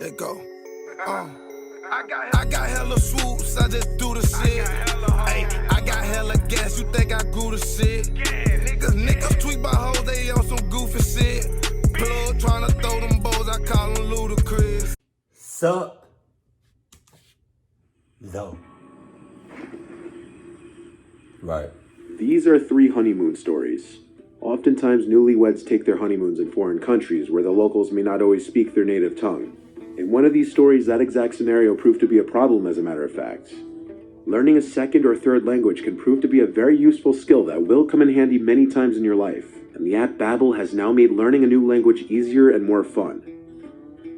Let go. I got hella swoops, I just do the shit. Hey, I got hella gas, you think I grew the shit? Niggas tweet by hoes, they on some goofy shit. Plug tryna throw them bows, I call them ludicrous. Sup? Though. Right. These are 3 honeymoon stories. Oftentimes, newlyweds take their honeymoons in foreign countries where the locals may not always speak their native tongue. In one of these stories, that exact scenario proved to be a problem, as a matter of fact. Learning a second or third language can prove to be a very useful skill that will come in handy many times in your life, and the app Babbel has now made learning a new language easier and more fun.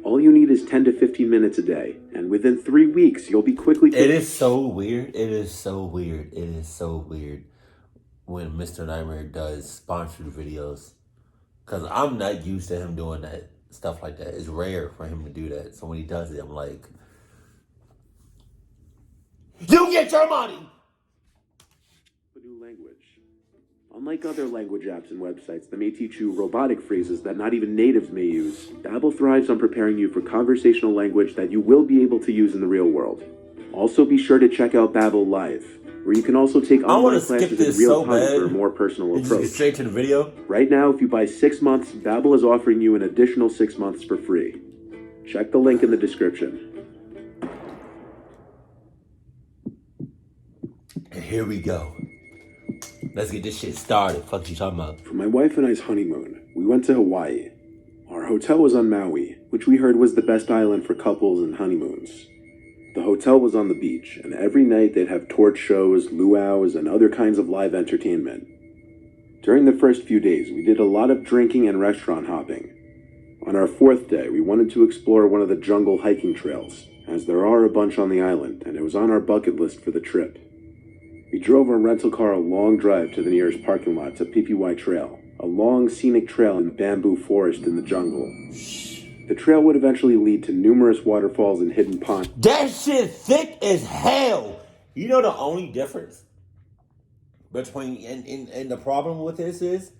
All you need is 10 to 15 minutes a day, and within 3 weeks, you'll be quickly... It is so weird. It is so weird. It is so weird when MrNightmare does sponsored videos. Because I'm not used to him doing that. Stuff like that. It's rare for him to do that. So when he does it, I'm like, you get your money! A new language. Unlike other language apps and websites that may teach you robotic phrases that not even natives may use, Babbel thrives on preparing you for conversational language that you will be able to use in the real world. Also, be sure to check out Babbel Live, where you can also take online classes in real time for a more personal approach. Get straight to the video. Right now, if you buy 6 months, Babbel is offering you an additional 6 months for free. Check the link in the description. And here we go. Let's get this shit started. Fuck you talking about? For my wife and I's honeymoon, we went to Hawaii. Our hotel was on Maui, which we heard was the best island for couples and honeymoons. The hotel was on the beach, and every night they'd have torch shows, luau's, and other kinds of live entertainment. During the first few days, we did a lot of drinking and restaurant hopping. On our 4th day, we wanted to explore one of the jungle hiking trails, as there are a bunch on the island, and it was on our bucket list for the trip. We drove our rental car a long drive to the nearest parking lot to PPY Trail, a long scenic trail in bamboo forest in the jungle. The trail would eventually lead to numerous waterfalls and hidden ponds. That shit thick as hell. You know the only difference between and the problem with this is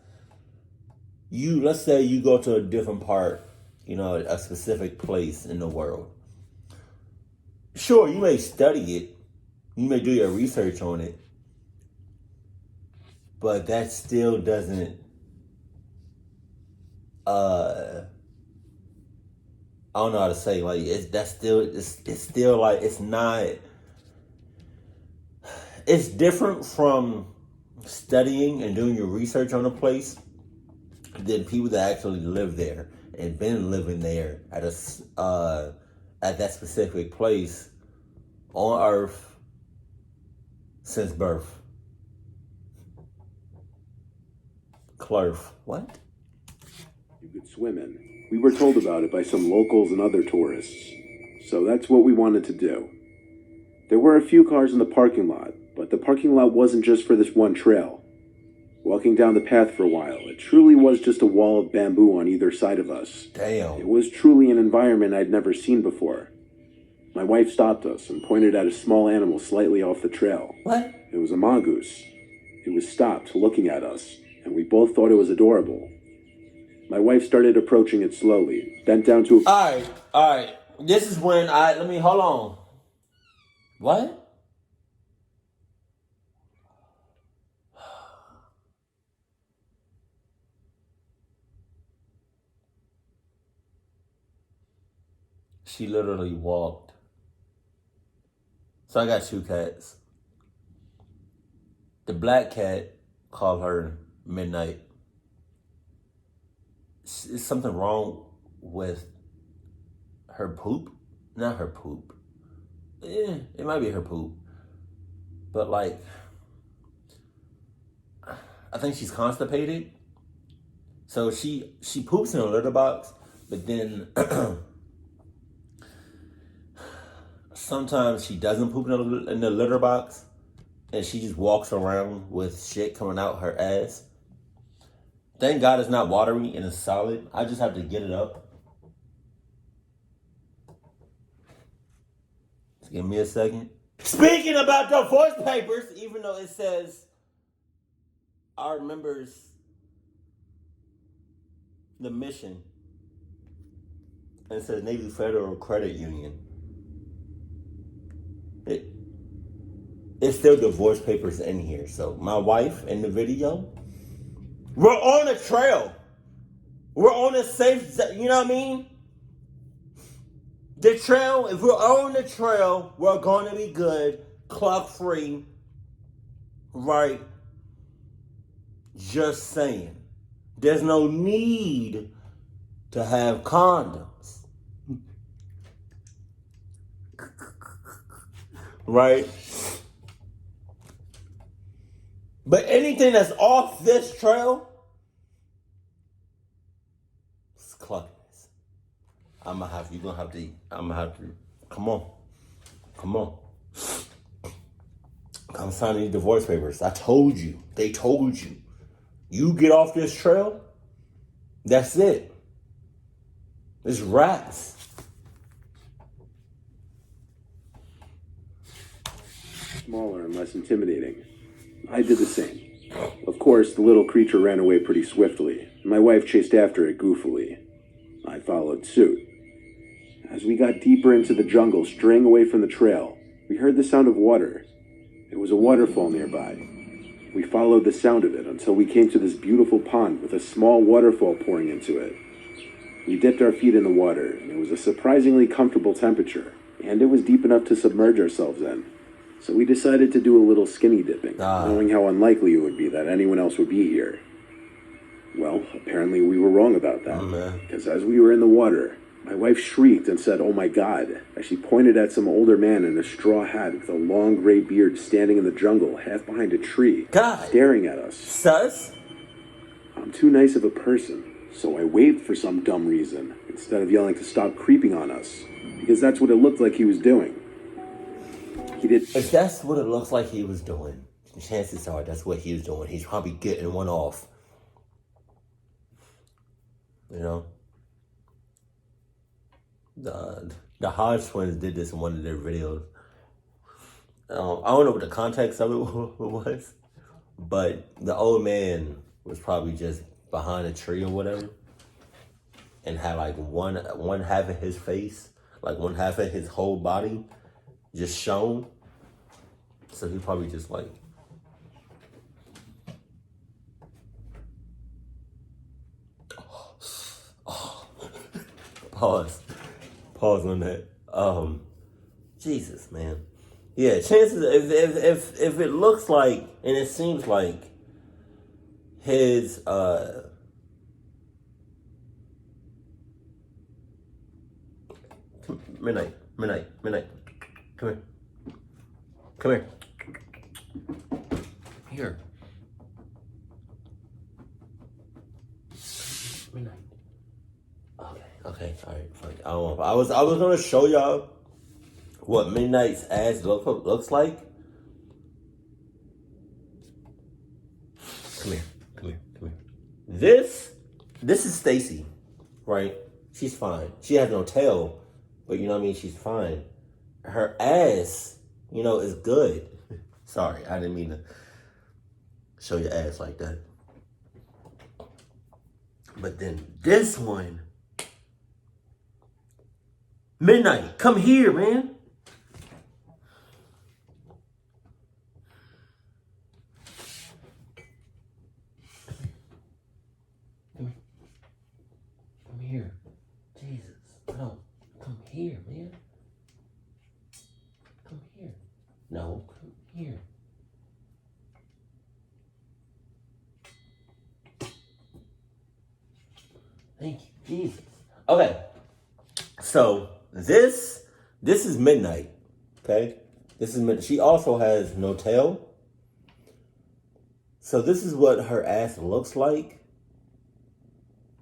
let's say you go to a different part, a specific place in the world. Sure, you may study it, you may do your research on it, but that still doesn't I don't know how to say, like, it's still like, it's not, it's different from studying and doing your research on a place than people that actually live there and been living there at that specific place on Earth since birth. Clurf. What? You could swim in. We were told about it by some locals and other tourists, so that's what we wanted to do. There were a few cars in the parking lot, but the parking lot wasn't just for this one trail. Walking down the path for a while, it truly was just a wall of bamboo on either side of us. Damn. It was truly an environment I'd never seen before. My wife stopped us and pointed at a small animal slightly off the trail. What? It was a mongoose. It was stopped, looking at us, and we both thought it was adorable. My wife started approaching it slowly, bent down to... All right. This is when hold on. What? She literally walked. So I got 2 cats. The black cat, called her Midnight. Is something wrong with her poop? Not her poop. It might be her poop. But like, I think she's constipated. So she poops in a litter box, but then sometimes she doesn't poop in the litter box, and she just walks around with shit coming out her ass. Thank God it's not watery and it's solid. I just have to get it up. Just give me a second. Speaking about divorce papers, even though it says our members, the mission and it says Navy Federal Credit Union. It's still divorce papers in here. So my wife in the video, we're on a trail. We're on a safe, you know what I mean? The trail, if we're on the trail, we're going to be good, clock free, right? Just saying. There's no need to have condoms. Right? But anything that's off this trail, it's clucking. I'm gonna have to, come on. Come sign these divorce papers. I told you. They told you. You get off this trail, that's it. It's rats. Smaller and less intimidating. I did the same. Of course, the little creature ran away pretty swiftly. My wife chased after it goofily. I followed suit. As we got deeper into the jungle, straying away from the trail, we heard the sound of water. It was a waterfall nearby. We followed the sound of it until we came to this beautiful pond with a small waterfall pouring into it. We dipped our feet in the water, and it was a surprisingly comfortable temperature, and it was deep enough to submerge ourselves in. So we decided to do a little skinny dipping, knowing how unlikely it would be that anyone else would be here. Well, apparently we were wrong about that, because as we were in the water, my wife shrieked and said, "Oh my God," as she pointed at some older man in a straw hat with a long gray beard standing in the jungle, half behind a tree, staring at us. Sus? I'm too nice of a person, so I waved for some dumb reason, instead of yelling to stop creeping on us, because that's what it looked like he was doing. He did. If that's what it looks like he was doing, chances are that's what he was doing. He's probably getting one off. You know? The Hodge twins did this in one of their videos. I don't know what the context of it was, but the old man was probably just behind a tree or whatever, and had like one half of his face, like one half of his whole body, just shown. So he probably just like. Pause on that. Jesus, man. Yeah, chances if it looks like and it seems like his midnight. Come here. Here. Midnight. Okay, all right, fine. I was gonna show y'all what Midnight's ass looks like. Come here. This is Stacy, right? She's fine. She has no tail, but you know what I mean. She's fine. Her ass, is good. Sorry, I didn't mean to show your ass like that. But then this one. Midnight, come here, man. Come here. Jesus. No. Come here, man. Come here. No, come here. Thank you, Jesus. Okay. So this is Midnight, okay? This is Midnight. She also has no tail. So this is what her ass looks like.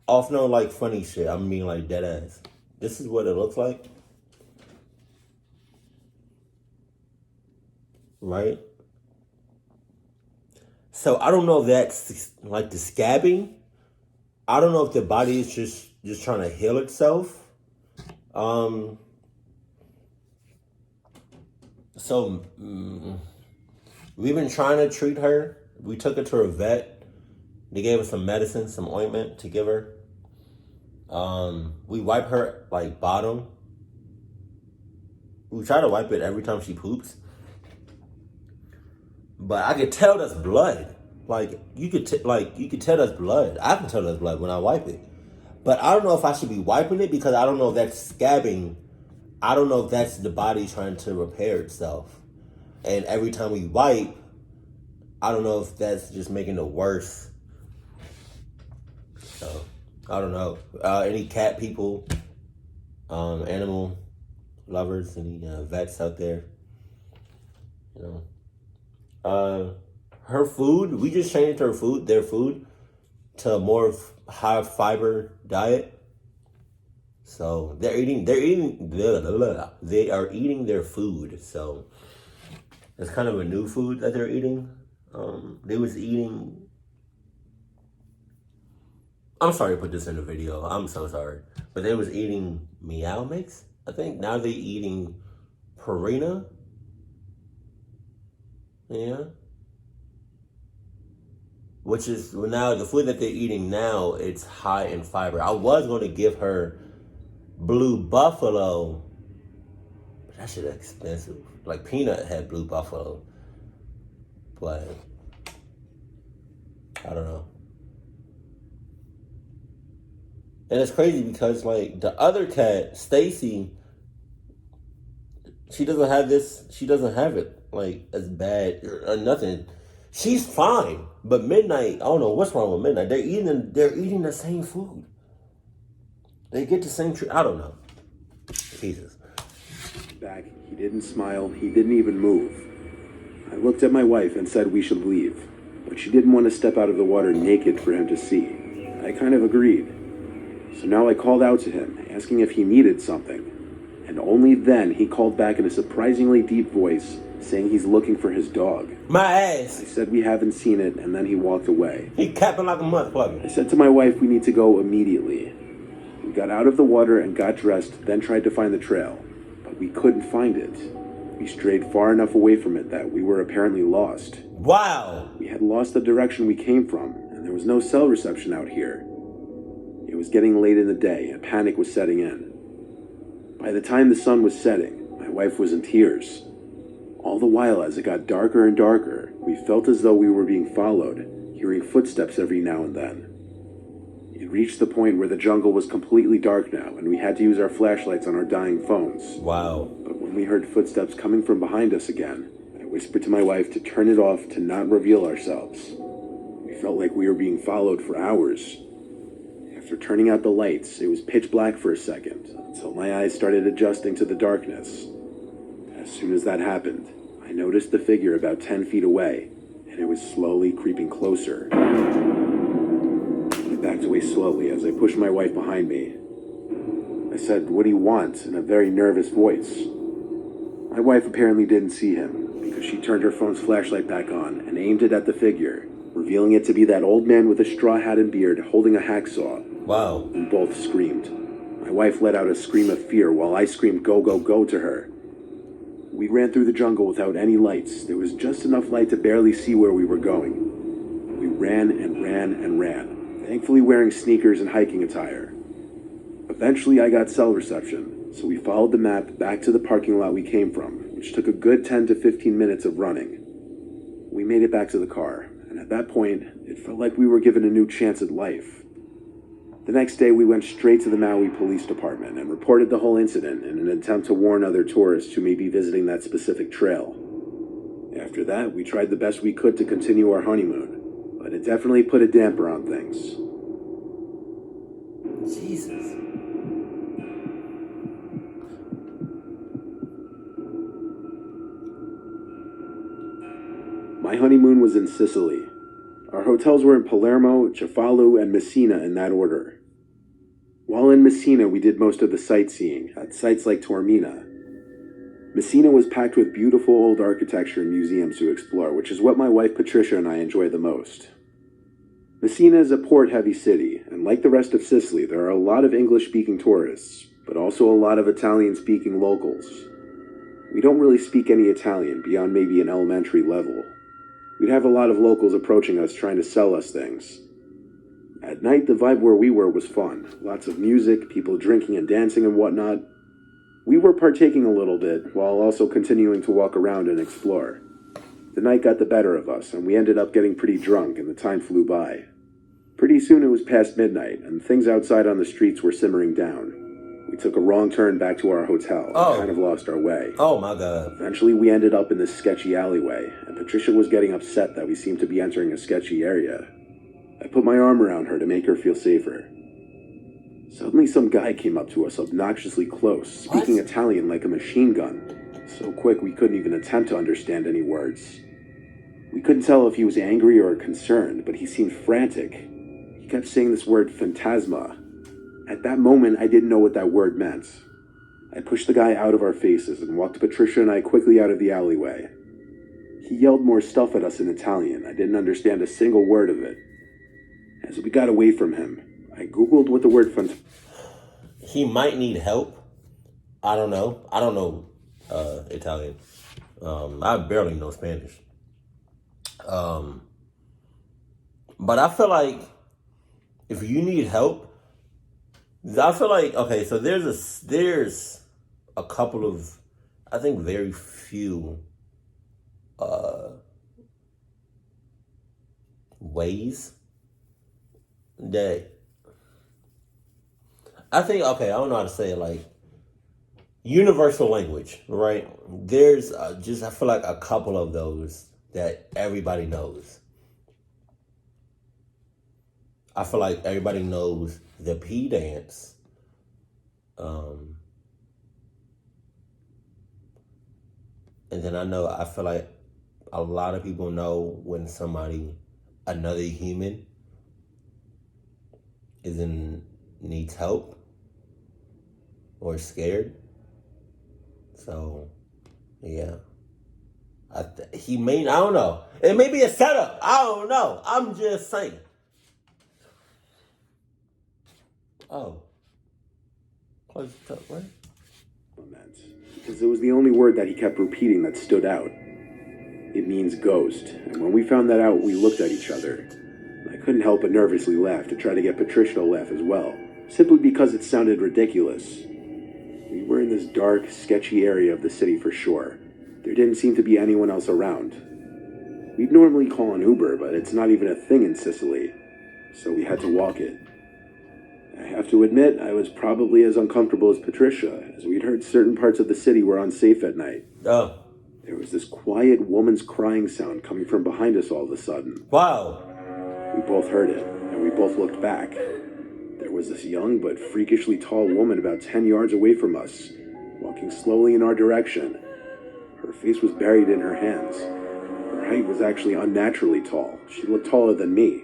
Off no like funny shit. I mean like dead ass. This is what it looks like. Right? So I don't know if that's like the scabbing. I don't know if the body is just trying to heal itself. So we've been trying to treat her. We took her to a vet. They gave her some medicine, some ointment to give her. We wipe her like bottom. We try to wipe it every time she poops, but I could tell that's blood. Like you could tell that's blood. I can tell that's blood when I wipe it, but I don't know if I should be wiping it because I don't know if that's scabbing. I don't know if that's the body trying to repair itself, and every time we wipe, I don't know if that's just making it worse. So I don't know. Any cat people, animal lovers, any vets out there, you know. Her food, we just changed their food to a more high fiber diet. So they are eating their food. So it's kind of a new food that they're eating. They was eating. I'm sorry to put this in the video. I'm so sorry, but they was eating Meow Mix. I think now they eating Purina. Yeah. Which is now the food that they're eating now. It's high in fiber. I was going to give her Blue Buffalo, but that shit expensive. Like Peanut had Blue Buffalo, but I don't know. And it's crazy because like the other cat, Stacy, she doesn't have this. She doesn't have it like as bad or nothing. She's fine, but Midnight, I don't know what's wrong with Midnight. They're eating the same food. They get the same treat. I don't know. Jesus. Back, he didn't smile. He didn't even move. I looked at my wife and said we should leave, but she didn't want to step out of the water naked for him to see. I kind of agreed. So now I called out to him, asking if he needed something. And only then he called back in a surprisingly deep voice, saying he's looking for his dog. My ass. I said we haven't seen it, and then he walked away. He capping like a motherfucker. I said to my wife we need to go immediately. We got out of the water and got dressed, then tried to find the trail. But we couldn't find it. We strayed far enough away from it that we were apparently lost. Wow. We had lost the direction we came from, and there was no cell reception out here. It was getting late in the day, and panic was setting in. By the time the sun was setting, my wife was in tears. All the while, as it got darker and darker, we felt as though we were being followed, hearing footsteps every now and then. It reached the point where the jungle was completely dark now, and we had to use our flashlights on our dying phones. Wow. But when we heard footsteps coming from behind us again, I whispered to my wife to turn it off to not reveal ourselves. We felt like we were being followed for hours. After turning out the lights, it was pitch black for a second, until my eyes started adjusting to the darkness. As soon as that happened, I noticed the figure about 10 feet away, and it was slowly creeping closer. I backed away slowly as I pushed my wife behind me. I said, "What do you want?" in a very nervous voice. My wife apparently didn't see him, because she turned her phone's flashlight back on and aimed it at the figure, revealing it to be that old man with a straw hat and beard holding a hacksaw. Wow. We both screamed. My wife let out a scream of fear while I screamed, "Go, go, go," to her. We ran through the jungle without any lights. There was just enough light to barely see where we were going. We ran and ran and ran, thankfully wearing sneakers and hiking attire. Eventually I got cell reception, so we followed the map back to the parking lot we came from, which took a good 10 to 15 minutes of running. We made it back to the car, and at that point, it felt like we were given a new chance at life. The next day, we went straight to the Maui Police Department and reported the whole incident in an attempt to warn other tourists who may be visiting that specific trail. After that, we tried the best we could to continue our honeymoon, but it definitely put a damper on things. Jesus. My honeymoon was in Sicily. Our hotels were in Palermo, Cefalu, and Messina in that order. While in Messina, we did most of the sightseeing at sites like Taormina. Messina was packed with beautiful old architecture and museums to explore, which is what my wife Patricia and I enjoy the most. Messina is a port-heavy city, and like the rest of Sicily, there are a lot of English-speaking tourists, but also a lot of Italian-speaking locals. We don't really speak any Italian beyond maybe an elementary level. We'd have a lot of locals approaching us trying to sell us things. At night, the vibe where we were was fun. Lots of music, people drinking and dancing and whatnot. We were partaking a little bit, while also continuing to walk around and explore. The night got the better of us, and we ended up getting pretty drunk, and the time flew by. Pretty soon it was past midnight, and things outside on the streets were simmering down. We took a wrong turn back to our hotel and kind of lost our way. Oh my God. Eventually we ended up in this sketchy alleyway, and Patricia was getting upset that we seemed to be entering a sketchy area. I put my arm around her to make her feel safer. Suddenly some guy came up to us obnoxiously close, speaking Italian like a machine gun. So quick we couldn't even attempt to understand any words. We couldn't tell if he was angry or concerned, but he seemed frantic. He kept saying this word phantasma. At that moment, I didn't know what that word meant. I pushed the guy out of our faces and walked Patricia and I quickly out of the alleyway. He yelled more stuff at us in Italian. I didn't understand a single word of it. As we got away from him, I googled what the word He might need help. I don't know. I don't know Italian. I barely know Spanish. But I feel like if you need help, I feel like, okay, so there's a couple of, I think very few ways that, I think, okay, I don't know how to say it, like, universal language, right? There's just, I feel like a couple of those that everybody knows. I feel like everybody knows the P dance. And then I feel like a lot of people know when another human needs help or scared. So, yeah. I don't know. It may be a setup. I don't know. I'm just saying. Oh. Close the top, right? Because it was the only word that he kept repeating that stood out. It means ghost, and when we found that out, we looked at each other. I couldn't help but nervously laugh to try to get Patricia to laugh as well, simply because it sounded ridiculous. We were in this dark, sketchy area of the city for sure. There didn't seem to be anyone else around. We'd normally call an Uber, but it's not even a thing in Sicily, so we had to walk it. I have to admit, I was probably as uncomfortable as Patricia, as we'd heard certain parts of the city were unsafe at night. Oh. There was this quiet woman's crying sound coming from behind us all of a sudden. Wow. We both heard it, and we both looked back. There was this young but freakishly tall woman about 10 yards away from us, walking slowly in our direction. Her face was buried in her hands. Her height was actually unnaturally tall. She looked taller than me.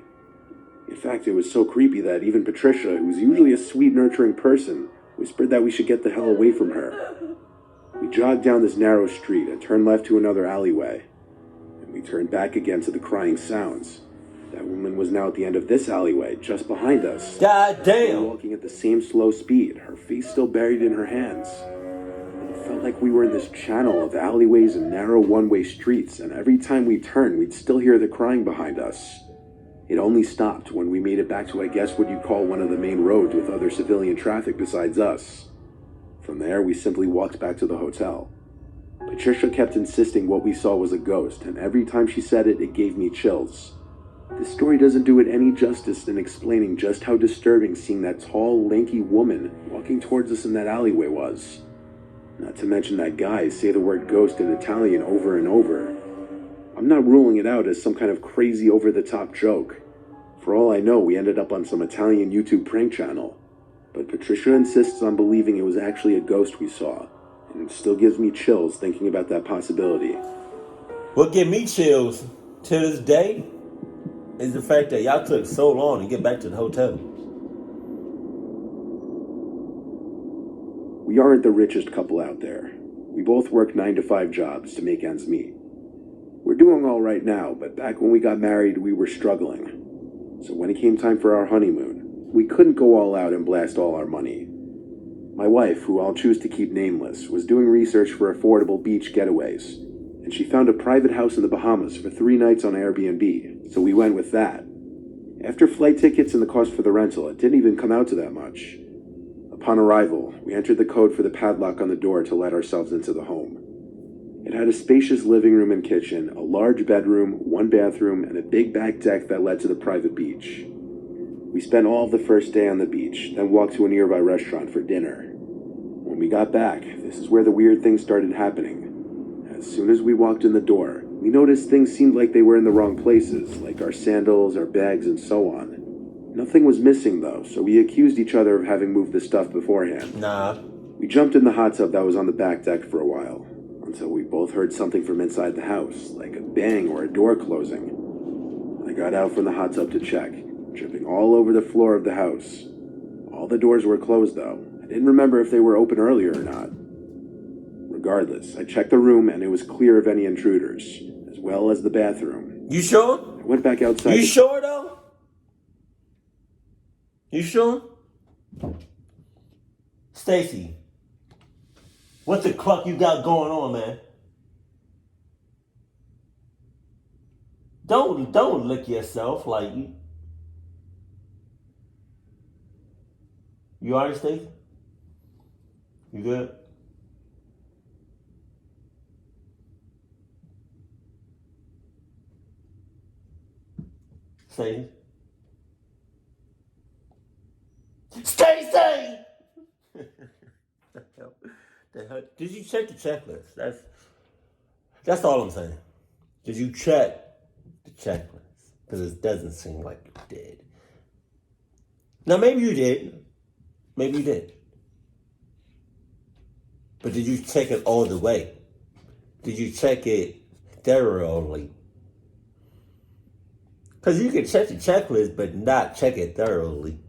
In fact, it was so creepy that even Patricia, who's usually a sweet, nurturing person, whispered that we should get the hell away from her. We jogged down this narrow street and turned left to another alleyway. And we turned back again to the crying sounds. That woman was now at the end of this alleyway, just behind us. God damn! We were walking at the same slow speed, her face still buried in her hands. It felt like we were in this channel of alleyways and narrow one-way streets, and every time we turned, we'd still hear the crying behind us. It only stopped when we made it back to, I guess, what you'd call one of the main roads with other civilian traffic besides us. From there, we simply walked back to the hotel. Patricia kept insisting what we saw was a ghost, and every time she said it, it gave me chills. This story doesn't do it any justice in explaining just how disturbing seeing that tall, lanky woman walking towards us in that alleyway was. Not to mention that guy say the word ghost in Italian over and over. I'm not ruling it out as some kind of crazy over-the-top joke. For all I know, we ended up on some Italian YouTube prank channel. But Patricia insists on believing it was actually a ghost we saw, and it still gives me chills thinking about that possibility. What give me chills to this day is the fact that y'all took so long to get back to the hotel. We aren't the richest couple out there. We both work 9-to-5 jobs to make ends meet. We're doing all right now, but back when we got married, we were struggling. So when it came time for our honeymoon, we couldn't go all out and blast all our money. My wife, who I'll choose to keep nameless, was doing research for affordable beach getaways, and she found a private house in the Bahamas for 3 nights on Airbnb, so we went with that. After flight tickets and the cost for the rental, it didn't even come out to that much. Upon arrival, we entered the code for the padlock on the door to let ourselves into the home. It had a spacious living room and kitchen, a large bedroom, one bathroom, and a big back deck that led to the private beach. We spent all of the first day on the beach, then walked to a nearby restaurant for dinner. When we got back, this is where the weird things started happening. As soon as we walked in the door, we noticed things seemed like they were in the wrong places, like our sandals, our bags, and so on. Nothing was missing though, so we accused each other of having moved the stuff beforehand. Nah. We jumped in the hot tub that was on the back deck for a while, until we both heard something from inside the house, like a bang or a door closing. I got out from the hot tub to check, tripping all over the floor of the house. All the doors were closed though. I didn't remember if they were open earlier or not. Regardless, I checked the room and it was clear of any intruders, as well as the bathroom. You sure? I went back outside. You sure though? You sure? Stacy, what the cluck you got going on, man? Don't lick yourself like you. You alright, Stacy? You good? Stacy? Stacy! The hell? Did you check the checklist? That's all I'm saying. Did you check the checklist? Because it doesn't seem like you did. Now maybe you did. Maybe you did. But did you check it all the way? Did you check it thoroughly? Because you can check the checklist, but not check it thoroughly.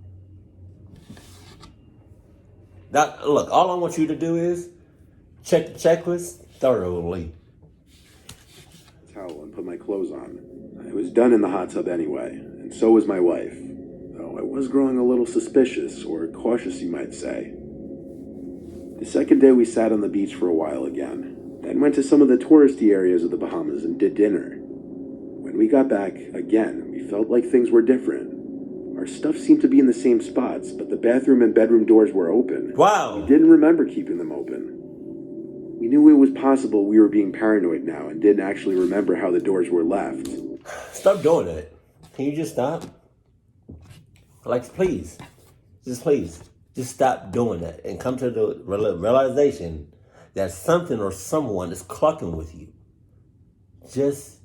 Now, look, all I want you to do is check the checklist thoroughly. Towel and put my clothes on. I was done in the hot tub anyway, and so was my wife. Though I was growing a little suspicious, or cautious you might say. The second day we sat on the beach for a while again, then went to some of the touristy areas of the Bahamas and did dinner. When we got back, again, we felt like things were different. Our stuff seemed to be in the same spots, but the bathroom and bedroom doors were open. Wow. We didn't remember keeping them open. We knew it was possible we were being paranoid now and didn't actually remember how the doors were left. Stop doing that. Can you just stop? Like, please. Just stop doing that and come to the realization that something or someone is clucking with you. Just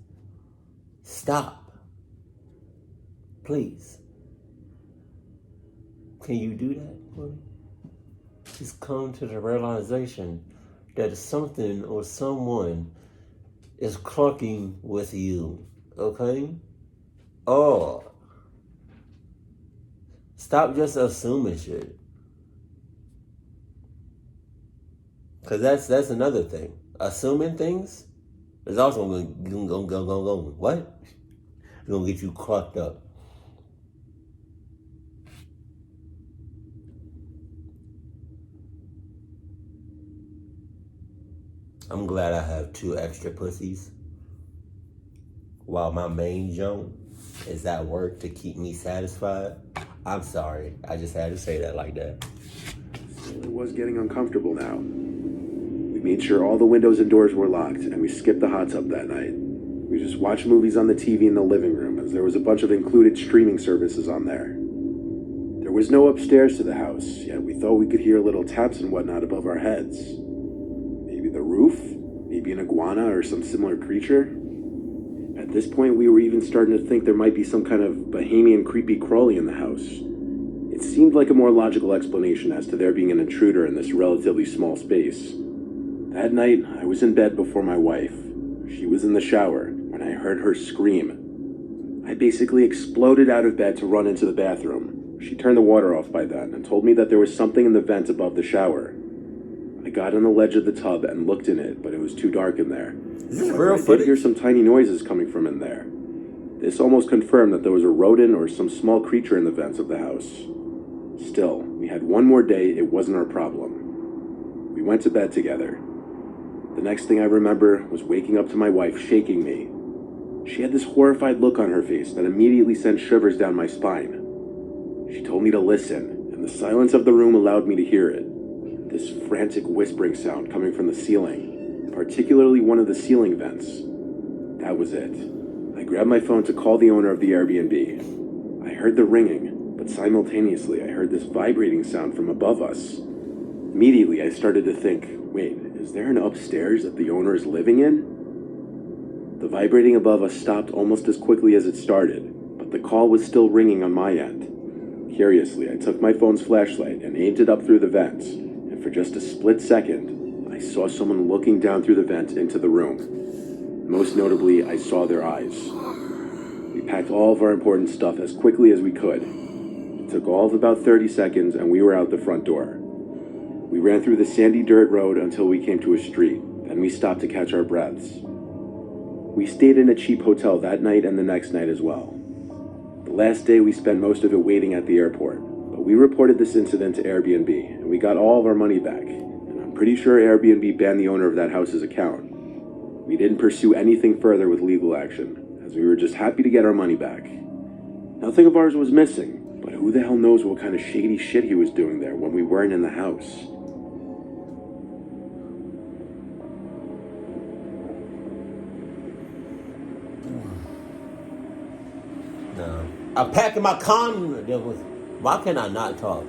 stop. Please. Can you do that for me? Just come to the realization that something or someone is clucking with you. Okay? Oh. Stop just assuming shit. Because that's another thing. Assuming things is also going to what? It's going to get you clucked up. I'm glad I have 2 extra pussies while my main joint is at work to keep me satisfied. I'm sorry. I just had to say that like that. It was getting uncomfortable now. We made sure all the windows and doors were locked, and we skipped the hot tub that night. We just watched movies on the TV in the living room, as there was a bunch of included streaming services on there. There was no upstairs to the house, yet we thought we could hear little taps and whatnot above our heads. Maybe the roof? Maybe an iguana or some similar creature? At this point, we were even starting to think there might be some kind of Bahamian creepy crawly in the house. It seemed like a more logical explanation as to there being an intruder in this relatively small space. That night, I was in bed before my wife. She was in the shower when I heard her scream. I basically exploded out of bed to run into the bathroom. She turned the water off by then and told me that there was something in the vent above the shower. I got on the ledge of the tub and looked in it, but it was too dark in there. Is this real footage? I did hear some tiny noises coming from in there. This almost confirmed that there was a rodent or some small creature in the vents of the house. Still, we had one more day, it wasn't our problem. We went to bed together. The next thing I remember was waking up to my wife shaking me. She had this horrified look on her face that immediately sent shivers down my spine. She told me to listen, and the silence of the room allowed me to hear it. This frantic whispering sound coming from the ceiling, particularly one of the ceiling vents. That was it. I grabbed my phone to call the owner of the Airbnb. I heard the ringing, but simultaneously I heard this vibrating sound from above us. Immediately I started to think, wait, is there an upstairs that the owner is living in? The vibrating above us stopped almost as quickly as it started, but the call was still ringing on my end. Curiously, I took my phone's flashlight and aimed it up through the vents, and for just a split second, I saw someone looking down through the vent into the room. Most notably, I saw their eyes. We packed all of our important stuff as quickly as we could. It took all of about 30 seconds, and we were out the front door. We ran through the sandy dirt road until we came to a street, then we stopped to catch our breaths. We stayed in a cheap hotel that night and the next night as well. The last day we spent most of it waiting at the airport, but we reported this incident to Airbnb and we got all of our money back, and I'm pretty sure Airbnb banned the owner of that house's account. We didn't pursue anything further with legal action, as we were just happy to get our money back. Nothing of ours was missing, but who the hell knows what kind of shady shit he was doing there when we weren't in the house. No. I packed my condoms. Why can I not talk?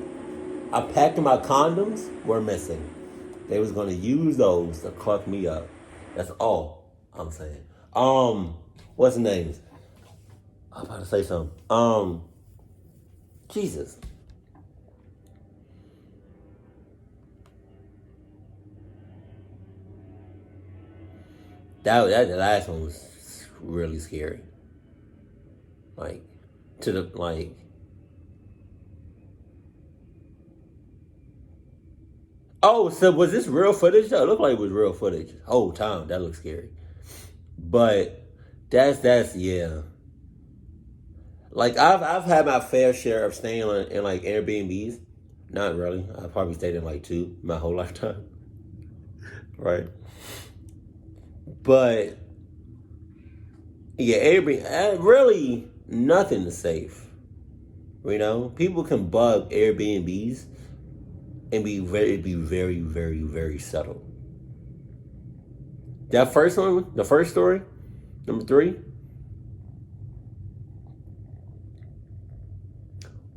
I packed my condoms were missing. They was gonna use those to cluck me up. That's all I'm saying. What's the names? I'm about to say something. Jesus. That last one was really scary. Oh, so was this real footage? Though? It looked like it was real footage. Whole time. That looked scary. But that's yeah. Like I've had my fair share of staying in like Airbnbs. Not really. I probably stayed in like 2 my whole lifetime. Right. But yeah, Airbnb really nothing is safe. You know, people can bug Airbnbs and be very, very, very subtle. That first one, the first story, number 3.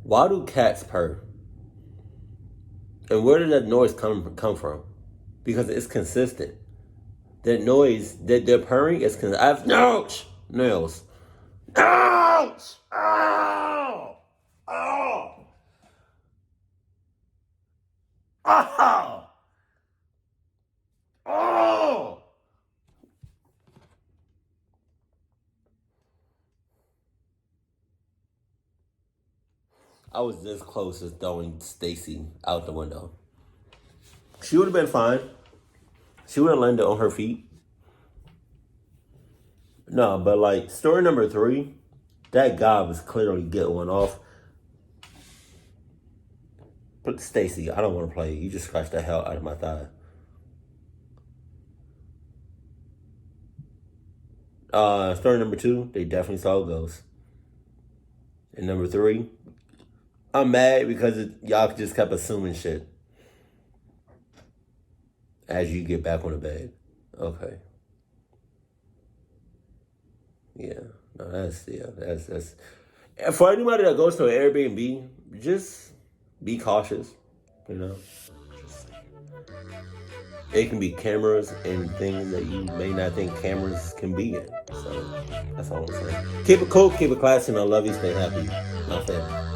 Why do cats purr? And where did that noise come from? Because it's consistent. That noise, that they're purring is consistent. I've nails. Ouch! Ow! Oh! Oh! Oh! I was this close as throwing Stacy out the window. She would have been fine. She would have landed on her feet. No, but like story number 3, that guy was clearly getting one off. But Stacy, I don't want to play. You just scratched the hell out of my thigh. Story number 2, they definitely saw a ghost. And number 3, I'm mad because y'all just kept assuming shit as you get back on the bed. Okay. Yeah. No, that's for anybody that goes to an Airbnb, just be cautious, you know. It can be cameras and things that you may not think cameras can be in. So that's all I'm saying. Keep it cool, keep it classy, and I love you. Stay happy. My family.